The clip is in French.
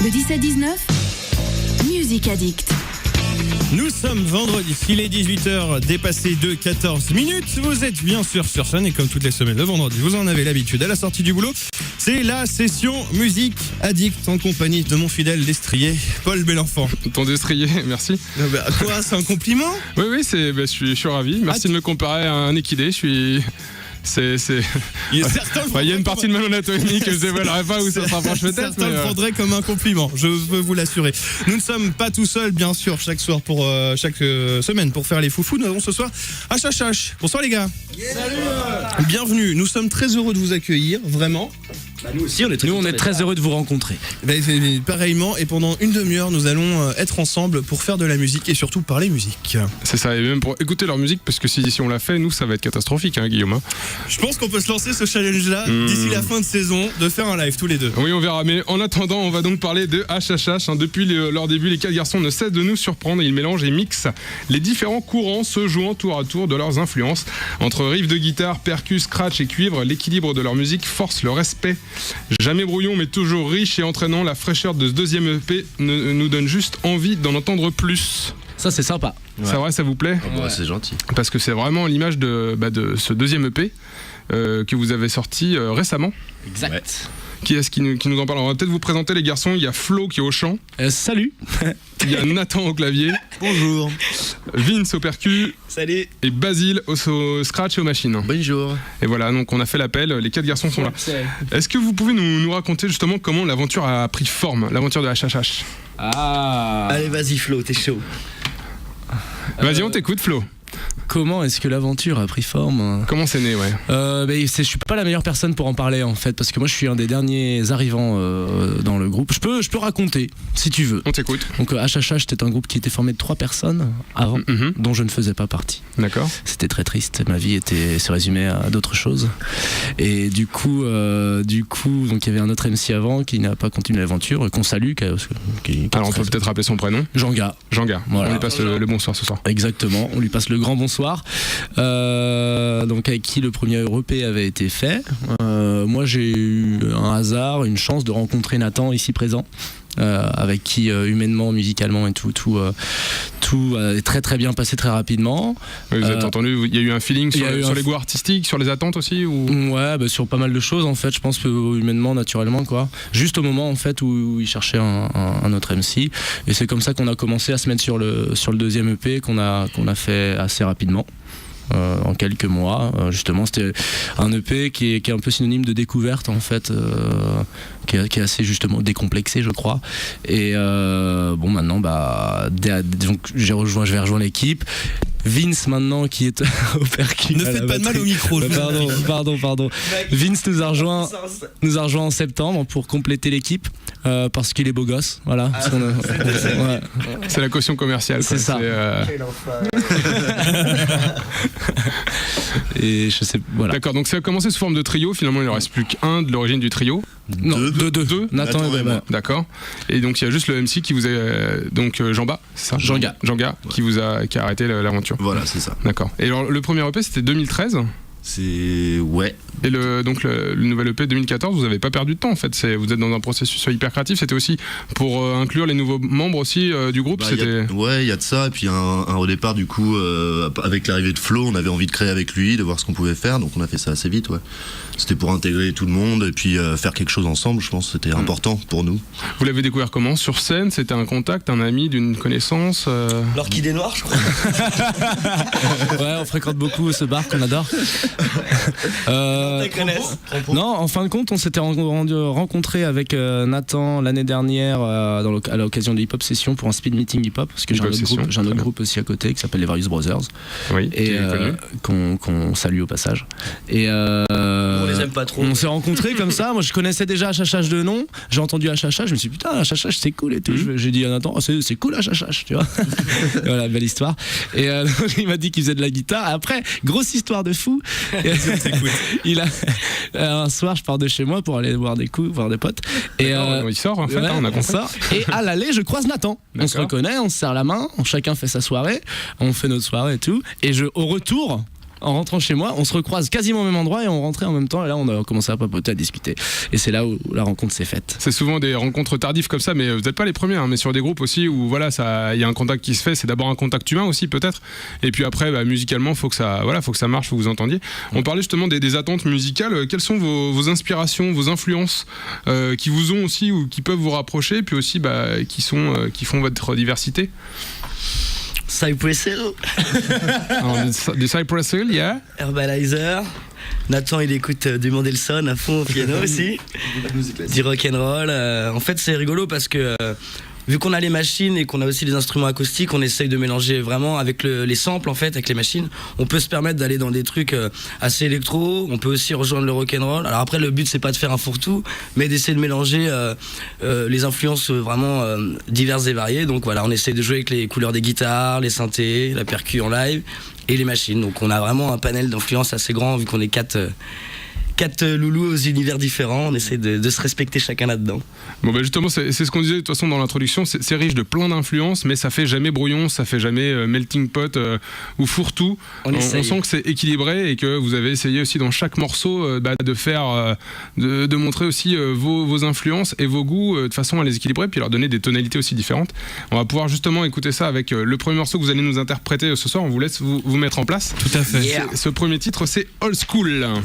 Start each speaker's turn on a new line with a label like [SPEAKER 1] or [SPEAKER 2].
[SPEAKER 1] Le 17-19, Music Addict.
[SPEAKER 2] Nous sommes vendredi, il est 18h, dépassé de 14 minutes. Vous êtes bien sûr sur scène et comme toutes les semaines, le vendredi, vous en avez l'habitude. À la sortie du boulot, c'est la session Music Addict en compagnie de mon fidèle destrier, Paul Bellenfant.
[SPEAKER 3] Ton destrier, merci.
[SPEAKER 2] Quoi, c'est un compliment?
[SPEAKER 3] Oui, je suis ravi. Merci de me comparer à un équidé. Il y a une partie de mon anatomie que je dévoilerai pas où ça se rapproche peut-être.
[SPEAKER 2] Certains le prendraient comme un compliment, je peux vous l'assurer. Nous ne sommes pas tout seuls, bien sûr, chaque semaine pour faire les foufous. Nous avons ce soir HHH. Bonsoir les gars. Salut. Bienvenue. Nous sommes très heureux de vous accueillir, vraiment.
[SPEAKER 4] Nous aussi, on est très heureux de vous rencontrer.
[SPEAKER 2] Pareillement, et pendant une demi-heure, nous allons être ensemble pour faire de la musique et surtout parler musique.
[SPEAKER 3] C'est ça, et même pour écouter leur musique, parce que si on l'a fait, nous, ça va être catastrophique, hein, Guillaume.
[SPEAKER 2] Je pense qu'on peut se lancer ce challenge-là d'ici la fin de saison, de faire un live tous les deux.
[SPEAKER 3] Oui, on verra, mais en attendant, on va donc parler de HHH. Hein. Depuis leur début, les 4 garçons ne cessent de nous surprendre. Ils mélangent et mixent les différents courants, se jouant tour à tour de leurs influences. Entre riffs de guitare, percus, scratch et cuivre, l'équilibre de leur musique force le respect. Jamais brouillon, mais toujours riche et entraînant, la fraîcheur de ce deuxième EP nous donne juste envie d'en entendre plus.
[SPEAKER 4] Ça, c'est sympa.
[SPEAKER 3] Ouais. C'est vrai, ça vous plaît?
[SPEAKER 5] Ouais, c'est gentil.
[SPEAKER 3] Parce que c'est vraiment l'image de ce deuxième EP que vous avez sorti récemment.
[SPEAKER 4] Exact. Ouais.
[SPEAKER 3] Qui est-ce qui nous en parle? On va peut-être vous présenter les garçons. Il y a Flo qui est au chant.
[SPEAKER 4] Salut.
[SPEAKER 3] Il y a Nathan au clavier.
[SPEAKER 5] Bonjour.
[SPEAKER 3] Vince au percu.
[SPEAKER 5] Salut.
[SPEAKER 3] Et Basile au scratch et aux machines.
[SPEAKER 5] Bonjour.
[SPEAKER 3] Et voilà, donc on a fait l'appel. Les 4 garçons sont là. Est-ce que vous pouvez nous raconter justement comment l'aventure a pris forme, l'aventure de HHH?
[SPEAKER 5] Allez, vas-y Flo, t'es chaud.
[SPEAKER 3] Vas-y, on t'écoute Flo.
[SPEAKER 4] Comment est-ce que l'aventure a pris forme?
[SPEAKER 3] Comment c'est né, ouais.
[SPEAKER 4] Je suis pas la meilleure personne pour en parler en fait, parce que moi je suis un des derniers arrivants dans le groupe. Je peux raconter si tu veux.
[SPEAKER 3] On t'écoute.
[SPEAKER 4] Donc HHH c'était un groupe qui était formé de 3 personnes avant, dont je ne faisais pas partie.
[SPEAKER 3] D'accord.
[SPEAKER 4] C'était très triste. Ma vie se résumait à d'autres choses. Et du coup, donc il y avait un autre MC avant qui n'a pas continué l'aventure, qu'on salue.
[SPEAKER 3] Alors on peut peut-être rappeler son prénom.
[SPEAKER 4] Jean-Gars.
[SPEAKER 3] Voilà. On lui passe le bonsoir ce soir.
[SPEAKER 4] Exactement. On lui passe le grand bonsoir. Donc avec qui le premier EP avait été fait. Moi j'ai eu un hasard, une chance de rencontrer Nathan ici présent. Avec qui humainement, musicalement et tout a très très bien passé très rapidement.
[SPEAKER 3] Vous avez entendu, il y a eu un feeling sur les goûts artistiques, sur les attentes aussi ou...
[SPEAKER 4] Ouais, sur pas mal de choses en fait, je pense que humainement, naturellement quoi. Juste au moment en fait où il cherchait un autre MC, et c'est comme ça qu'on a commencé à se mettre sur le deuxième EP qu'on a fait assez rapidement. En quelques mois, justement c'était un EP qui est un peu synonyme de découverte en fait, qui est assez justement décomplexé je crois, et maintenant donc je vais rejoindre l'équipe. Vince maintenant qui est au percu.
[SPEAKER 2] Ne faites pas de mal au micro.
[SPEAKER 4] Pardon. Vince nous a rejoint en septembre pour compléter l'équipe parce qu'il est beau gosse. Voilà.
[SPEAKER 3] Ouais. C'est la caution commerciale.
[SPEAKER 4] C'est ça. Et je sais, voilà.
[SPEAKER 3] D'accord, donc ça a commencé sous forme de trio. Finalement, il ne reste plus qu'un de l'origine du trio.
[SPEAKER 4] Non, deux. Nathan et moi.
[SPEAKER 3] D'accord. Et donc il y a juste le MC qui vous a donc Jean-Bas, c'est ça? Jean-Gars qui a arrêté l'aventure.
[SPEAKER 5] Voilà, c'est ça.
[SPEAKER 3] D'accord. Et alors le premier EP c'était 2013.
[SPEAKER 5] C'est... Ouais.
[SPEAKER 3] Et le nouvel EP 2014, vous n'avez pas perdu de temps en fait. Vous êtes dans un processus hyper créatif. C'était aussi pour inclure les nouveaux membres aussi du groupe.
[SPEAKER 5] Il y a de ça. Et puis au départ du coup, avec l'arrivée de Flo, on avait envie de créer avec lui, de voir ce qu'on pouvait faire. Donc on a fait ça assez vite. Ouais. C'était pour intégrer tout le monde et puis faire quelque chose ensemble. Je pense que c'était important pour nous.
[SPEAKER 3] Vous l'avez découvert comment? Sur scène? C'était un contact, un ami, d'une connaissance
[SPEAKER 6] L'Orchidée Noire, je crois.
[SPEAKER 4] Ouais, on fréquente beaucoup ce bar qu'on adore. Non, en fin de compte, on s'était rencontrés avec Nathan l'année dernière à l'occasion de Hip Hop Session pour un speed meeting hip hop, parce que j'ai un autre groupe aussi à côté qui s'appelle les Various Brothers.
[SPEAKER 3] Oui,
[SPEAKER 4] et qu'on salue au passage. Et
[SPEAKER 6] on les aime pas trop.
[SPEAKER 4] On s'est rencontrés comme ça. Moi, je connaissais déjà HHH de nom. J'ai entendu HHH, je me suis dit putain, HHH c'est cool et tout. J'ai dit à Nathan, c'est cool HHH, tu vois. Voilà, belle histoire. Et il m'a dit qu'il faisait de la guitare. Après, grosse histoire de fou. Un soir, je pars de chez moi pour aller voir des potes. Et
[SPEAKER 3] il sort en fait, on a compris.
[SPEAKER 4] Et à l'aller, je croise Nathan. On se reconnaît, on se serre la main, chacun fait sa soirée, on fait notre soirée et tout. Et au retour, en rentrant chez moi, on se recroise quasiment au même endroit et on rentrait en même temps. Et là, on a commencé à papoter, à discuter. Et c'est là où la rencontre s'est faite.
[SPEAKER 3] C'est souvent des rencontres tardives comme ça, mais vous n'êtes pas les premiers, hein, mais sur des groupes aussi où voilà, il y a un contact qui se fait. C'est d'abord un contact humain aussi peut-être, et puis après, musicalement, faut que ça marche, faut que vous entendiez. On parlait justement des attentes musicales. Quelles sont vos inspirations, vos influences qui vous ont aussi ou qui peuvent vous rapprocher, puis aussi qui font votre diversité?
[SPEAKER 6] Cypress Hill,
[SPEAKER 3] Du Cypress Hill, yeah.
[SPEAKER 6] Herbalizer. Nathan, il écoute du Mendelssohn à fond au piano aussi. Du rock'n'roll. En fait, c'est rigolo parce que vu qu'on a les machines et qu'on a aussi des instruments acoustiques, on essaye de mélanger vraiment avec les samples en fait, avec les machines. On peut se permettre d'aller dans des trucs assez électro. On peut aussi rejoindre le rock'n'roll. Alors après, le but c'est pas de faire un fourre-tout, mais d'essayer de mélanger les influences vraiment diverses et variées. Donc voilà, on essaye de jouer avec les couleurs des guitares, les synthés, la percu en live et les machines. Donc on a vraiment un panel d'influences assez grand vu qu'on est quatre loulous aux univers différents, on essaie de se respecter chacun là-dedans.
[SPEAKER 3] Bon justement, c'est ce qu'on disait de toute façon dans l'introduction, c'est riche de plein d'influences, mais ça fait jamais brouillon, ça fait jamais melting pot ou fourre-tout. On sent que c'est équilibré et que vous avez essayé aussi dans chaque morceau de montrer aussi vos influences et vos goûts de façon à les équilibrer, puis leur donner des tonalités aussi différentes. On va pouvoir justement écouter ça avec le premier morceau que vous allez nous interpréter ce soir. On vous laisse vous mettre en place.
[SPEAKER 2] Tout à fait.
[SPEAKER 3] Ce premier titre, c'est Old School.